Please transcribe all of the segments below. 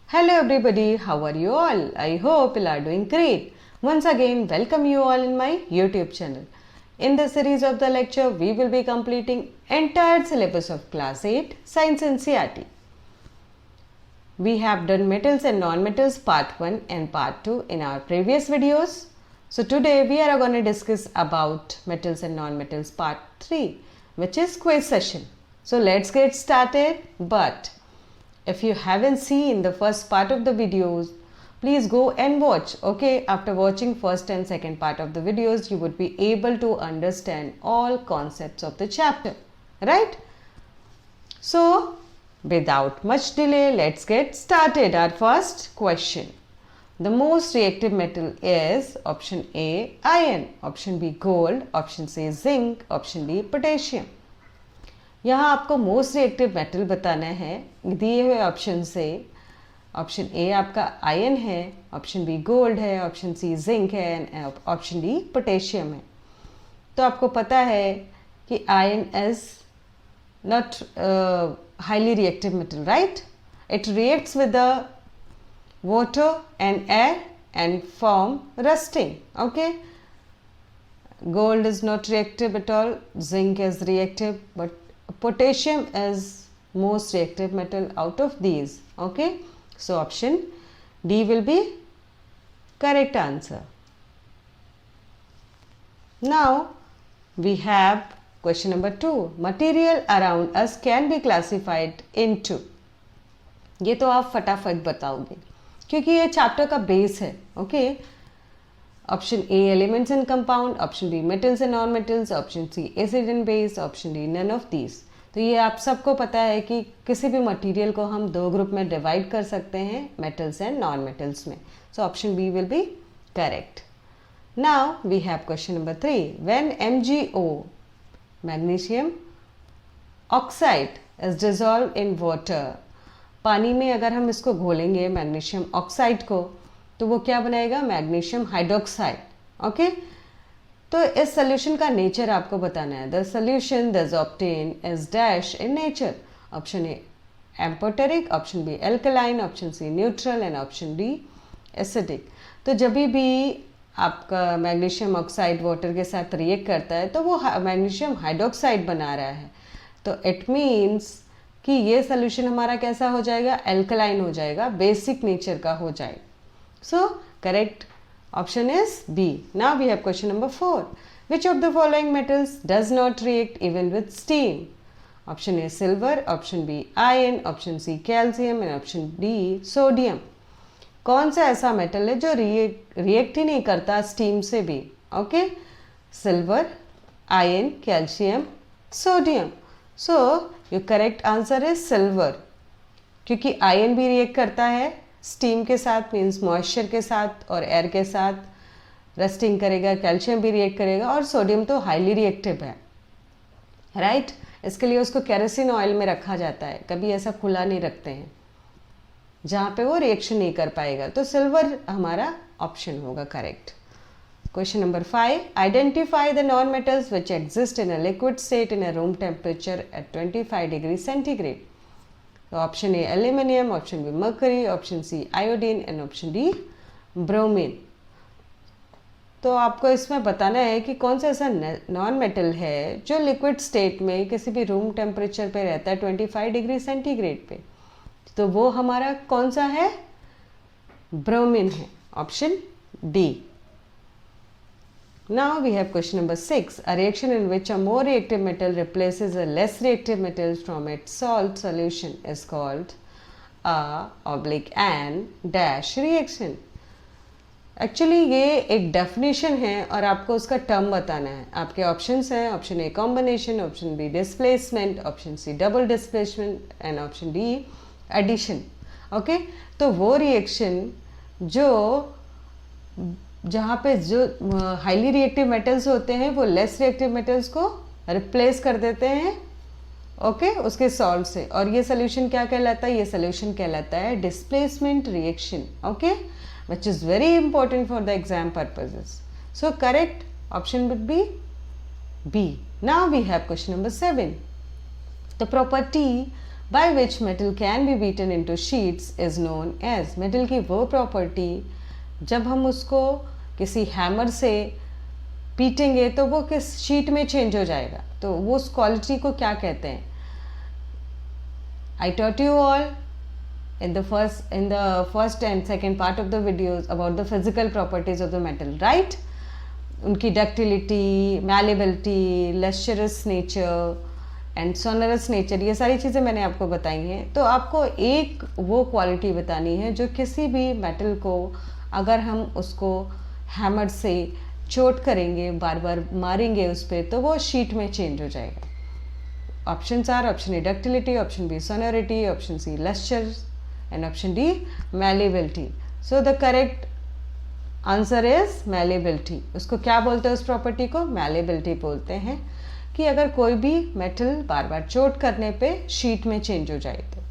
Hello everybody, how are you all? I hope you are doing great. Once again, welcome you all in my YouTube channel. In this series of the lecture, we will be completing entire syllabus of class 8 Science NCERT. We have done metals and non-metals part 1 and part 2 in our previous videos. So today we are going to discuss about metals and non-metals part 3, which is quiz session. So let's get started. But if you haven't seen the first part of the videos, please go and watch. Okay, after watching first and second part of the videos, you would be able to understand all concepts of the chapter, right? So without much delay, let's get started. Our first question. The most reactive metal is option A, iron, option B, gold, option C, zinc, option D, potassium. यहाँ आपको most reactive metal बताना है दिए हुए option से. Option A आपका iron है, option B gold है, ऑप्शन सी जिंक है एंड ऑप्शन डी पोटेशियम है. तो आपको पता है कि iron is not highly reactive metal, right? It reacts with the water and air and form rusting. Okay, gold is not reactive at all, zinc is reactive, but potassium is most reactive metal out of these. Okay, so option D will be correct answer. Now we have question number 2. Material around us can be classified into. ये तो आप फटाफट बताओगे क्योंकि ये chapter का base है. Okay, option A elements and compound, option B metals and non metals, option C acid and base, option D none of these. तो ये आप सबको पता है कि किसी भी मटेरियल को हम दो ग्रुप में डिवाइड कर सकते हैं, मेटल्स एंड नॉन मेटल्स में. So option B will be correct. Now we have question number 3. When MgO magnesium oxide is dissolve in water, पानी में अगर हम इसको घोलेंगे मैग्नीशियम ऑक्साइड को, तो वो क्या बनाएगा? Magnesium hydroxide. ओके, तो इस सोल्यूशन का नेचर आपको बताना है. The solution that is obtain is dash in nature. Option A amphoteric, option B alkaline, option C neutral and option D acidic. तो जब भी आपका मैग्नीशियम ऑक्साइड वाटर के साथ रिएक्ट करता है तो वो मैग्नीशियम हाइड्रोक्साइड बना रहा है. तो इट मीन्स कि ये सोल्यूशन हमारा कैसा हो जाएगा? एल्कलाइन हो जाएगा, बेसिक नेचर का हो जाएगा. So correct option is B. Now we have question number 4. Which of the following metals does not react even with steam? Option A silver, option B iron, option C calcium and option D sodium. कौन सा ऐसा metal है जो react ही नहीं करता steam से भी? Okay, silver, iron, calcium, sodium. So your correct answer is silver, क्योंकि आयरन भी रिएक्ट करता है स्टीम के साथ, मीन्स मॉइस्चर के साथ और एयर के साथ रस्टिंग करेगा. कैल्शियम भी रिएक्ट करेगा और सोडियम तो हाईली रिएक्टिव है, राइट? इसके लिए उसको केरोसिन ऑयल में रखा जाता है, कभी ऐसा खुला नहीं रखते हैं जहाँ पे वो रिएक्शन नहीं कर पाएगा. तो सिल्वर हमारा ऑप्शन होगा correct. Question number 5. Identify the non-metals which exist in a liquid state in a room temperature at 25 degrees centigrade. So option A aluminium, option B mercury, option C iodine and option D bromine. तो आपको इसमें बताना है कि कौन सा ऐसा non metal है जो लिक्विड स्टेट में किसी भी रूम टेम्परेचर पे रहता है 25 डिग्री सेंटीग्रेड पे. तो वो हमारा कौन सा है? ब्रोमीन है, option D. Now we have question number 6. A reaction in which a more reactive metal replaces a less reactive metal from its salt solution is called a/an dash reaction. Actually ये एक definition है और आपको उसका term बताना है. आपके options हैं, option A combination, option B displacement, option C double displacement and option D addition. Okay, तो वो रिएक्शन जो जहाँ पे जो हाईली रिएक्टिव मेटल्स होते हैं वो लेस रिएक्टिव मेटल्स को रिप्लेस कर देते हैं, ओके, उसके सॉल्ट से. और ये सोल्यूशन क्या कहलाता है? ये सोल्यूशन कहलाता है displacement reaction. Okay, which is very important for the exam purposes. So correct option would be B. Now we have question number 7. The property by which metal can be beaten into sheets is known as. Metal की वो property जब हम उसको किसी hammer से पीटेंगे तो वो किस शीट में चेंज हो जाएगा, तो वो उस क्वालिटी को क्या कहते हैं। I taught you all in the first and second part of the videos about the physical properties of the metal, right? उनकी ductility, malleability, lustrous nature and sonorous nature, ये सारी चीज़ें मैंने आपको बताई हैं। तो आपको एक वो क्वालिटी बतानी है जो किसी भी मेटल को अगर हम उसको हैमर से चोट करेंगे, बार बार मारेंगे उस पर, तो वो शीट में चेंज हो जाएगा। Options are option A ductility, option B sonority, option C lustre and option D malleability. So the correct answer is malleability. उसको क्या बोलते हैं उस प्रॉपर्टी को? malleability बोलते हैं कि अगर कोई भी मेटल बार बार चोट करने पे शीट में चेंज हो जाए तो।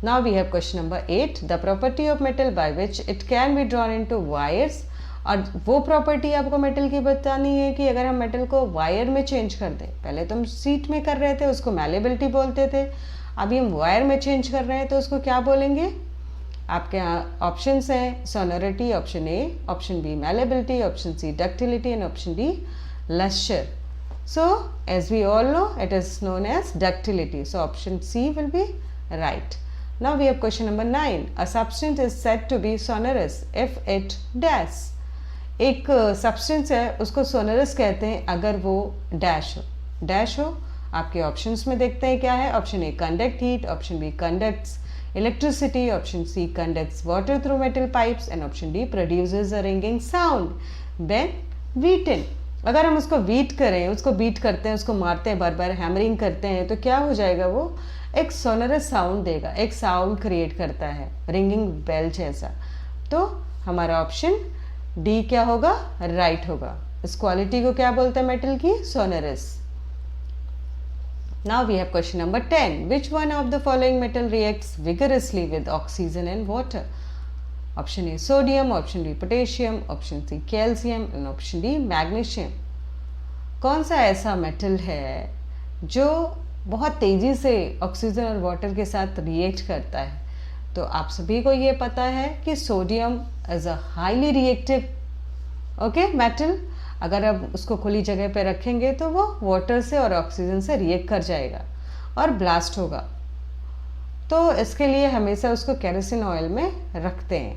Now we have question number 8. The property of metal by which it can be drawn into wires. और वो प्रॉपर्टी आपको मेटल की बतानी है कि अगर हम मेटल को वायर में चेंज कर दें, पहले तो हम शीट में कर रहे थे उसको malleability बोलते थे, अभी हम वायर में चेंज कर रहे हैं तो उसको क्या बोलेंगे? आपके यहाँ ऑप्शंस हैं sonority, option A, option B malleability, option C ductility and option D lustre. So as we all know, it is known as ductility. So option C will be right. Now we have question number 9. A substance is said to be sonorous if it dash. एक substance है उसको sonorous कहते हैं अगर वो dash हो. dash हो आपके ऑप्शंस में देखते हैं क्या है. Option A conduct heat, option B conducts electricity, option C conducts water through metal pipes and option D produces a ringing sound when beaten. अगर हम उसको बीट करें, उसको बीट करते हैं, उसको मारते हैं, बार बार हैमरिंग करते हैं तो क्या हो जाएगा? वो एक सोनरस साउंड देगा, एक साउंड क्रिएट करता है रिंगिंग बेल जैसा. तो हमारा ऑप्शन डी क्या होगा? राइट होगा. इस क्वालिटी को क्या बोलते हैं मेटल की? Sonorous. Now we have question number 10. Which one of the following metal reacts vigorously with oxygen and water? Option A sodium, option B potassium, option C calcium and option D magnesium. कौन सा ऐसा metal है जो बहुत तेजी से oxygen और water के साथ रिएक्ट करता है? तो आप सभी को ये पता है कि sodium is a highly reactive metal. अगर आप उसको खुली जगह पे रखेंगे तो वो वाटर से और ऑक्सीजन से रिएक्ट कर जाएगा और ब्लास्ट होगा. तो इसके लिए हमेशा उसको केरोसिन ऑयल में रखते हैं.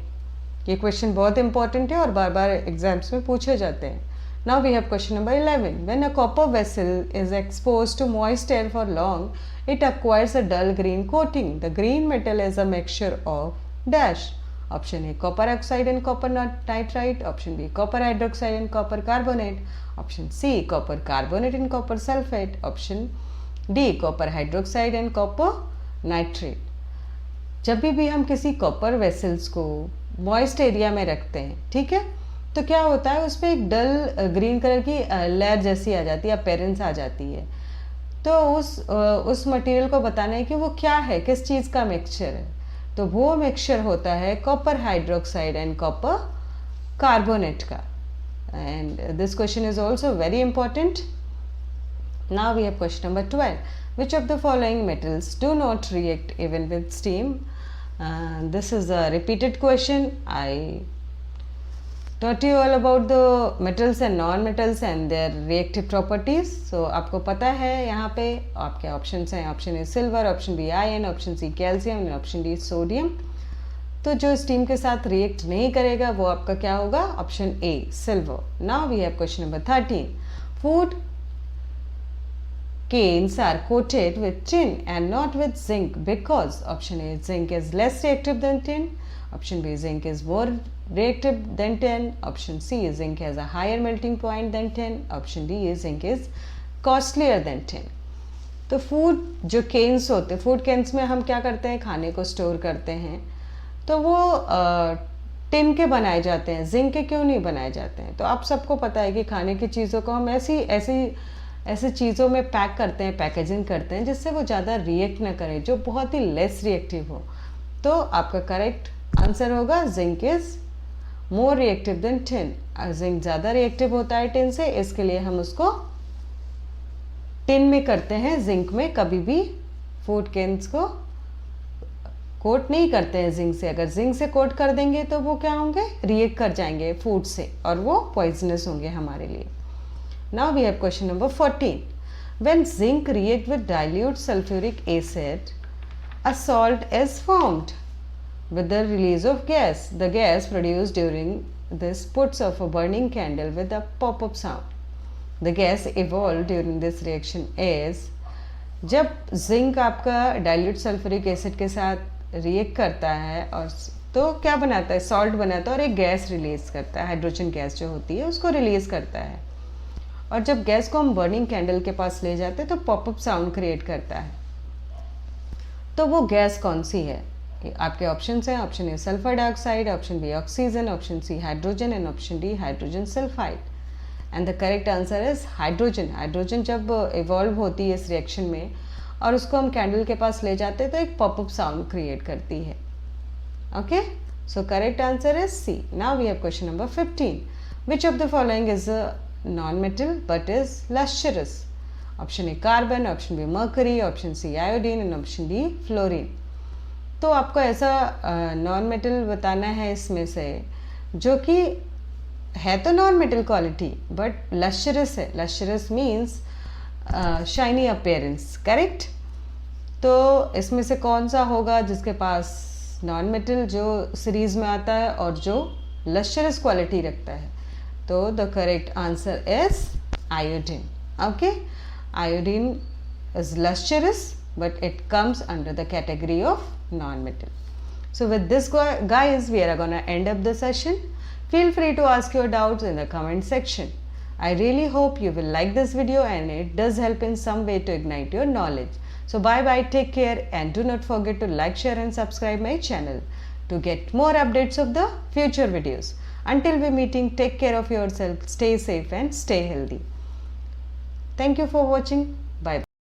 ये क्वेश्चन बहुत इंपॉर्टेंट है और बार बार एग्जाम्स में पूछे जाते हैं. Now we have question number 11. When a copper vessel is exposed to moist air for long it acquires a dull green coating. The green metal is a mixture of dash. Option A copper oxide and copper nitride, option B copper hydroxide and copper carbonate, option C copper carbonate and copper sulfate, option D copper hydroxide and copper nitrate. जब भी हम किसी copper vessels को moist area में रखते हैं, ठीक है, तो क्या होता है? उस पर एक डल ग्रीन कलर की लेयर जैसी आ जाती है, अपीयरेंस आ जाती है. तो उस मटेरियल को बताना है कि वो क्या है, किस चीज़ का मिक्सचर है. तो वो मिक्सचर होता है copper hydroxide and copper carbonate का. And this question is also very important. Now we have question number 12. Which of the following metals do not react even with steam? This is a repeated question. I taught you all about the metals and non-metals and their reactive properties. So आपको पता है यहाँ पे आपके options हैं. Option A silver, option B iron, option C calcium and option D sodium. तो जो steam के साथ रिएक्ट नहीं करेगा वो आपका क्या होगा? Option A silver. Now we have question number 13. Food canes are coated with tin and not with zinc because option A zinc is less reactive than tin, option B zinc is more reactive than tin, option C zinc has a higher melting point than tin, option D zinc is costlier than tin. तो food जो Keynes होते हैं, food Keynes में हम क्या करते हैं? खाने को स्टोर करते हैं. तो वो टिन के बनाए जाते हैं, जिंक के क्यों नहीं बनाए जाते हैं? तो आप सबको पता है कि खाने की चीज़ों को हम ऐसी चीज़ों में पैक करते हैं, पैकेजिंग करते हैं जिससे वो ज़्यादा रिएक्ट ना करे, जो बहुत ही लेस रिएक्टिव हो. तो आपका करेक्ट आंसर होगा zinc is more reactive than tin. Zinc ज़्यादा रिएक्टिव होता है टिन से, इसके लिए हम उसको टिन में करते हैं, जिंक में कभी भी फूड केन्स को कोट नहीं करते हैं जिंक से। अगर जिंक से कोट कर देंगे तो वो क्या होंगे, रिएक्ट कर जाएंगे फूड से और वो पॉइजनस होंगे हमारे लिए। Now we have question number 14. When zinc react with dilute sulfuric acid, a salt is formed with the release of gas. The gas produced during this puts off a burning candle with a pop-up sound. The gas evolved during this reaction is, जब zinc आपका dilute sulphuric acid के साथ react करता है और तो क्या बनाता है, सॉल्ट बनाता है और एक गैस रिलीज करता है, हाइड्रोजन गैस जो होती है उसको रिलीज करता है। और जब गैस को हम बर्निंग कैंडल के पास ले जाते हैं तो पॉपअप साउंड क्रिएट करता है। तो वो गैस कौन सी है? आपके ऑप्शन हैं, option A sulphur dioxide, option B oxygen, option C hydrogen and option D hydrogen sulphide. And the correct answer is hydrogen. Hydrogen जब इवॉल्व होती है इस रिएक्शन में और उसको हम कैंडल के पास ले जाते हैं तो एक पॉपअप साउंड क्रिएट करती है। Okay, so correct answer is C. Now we have question number 15. Which of the following is non-metal but is lustrous? Option A carbon, option B mercury, option C iodine and option D fluorine. तो आपको ऐसा non metal बताना है इसमें से जो कि है तो non metal quality but lustrous है। Lustrous means shiny appearance, correct? तो इसमें से कौन सा होगा जिसके पास नॉन मेटल जो सीरीज में आता है और जो लश्चरस क्वालिटी रखता है? तो the correct answer is iodine. Okay, iodine is lustrous but it comes under the category of non-metal. So with this guys, we are gonna end up the session. Feel free to ask your doubts in the comment section. I really hope you will like this video and it does help in some way to ignite your knowledge. So bye bye, take care and do not forget to like, share and subscribe my channel to get more updates of the future videos. Until we meeting, take care of yourself, stay safe and stay healthy. Thank you for watching.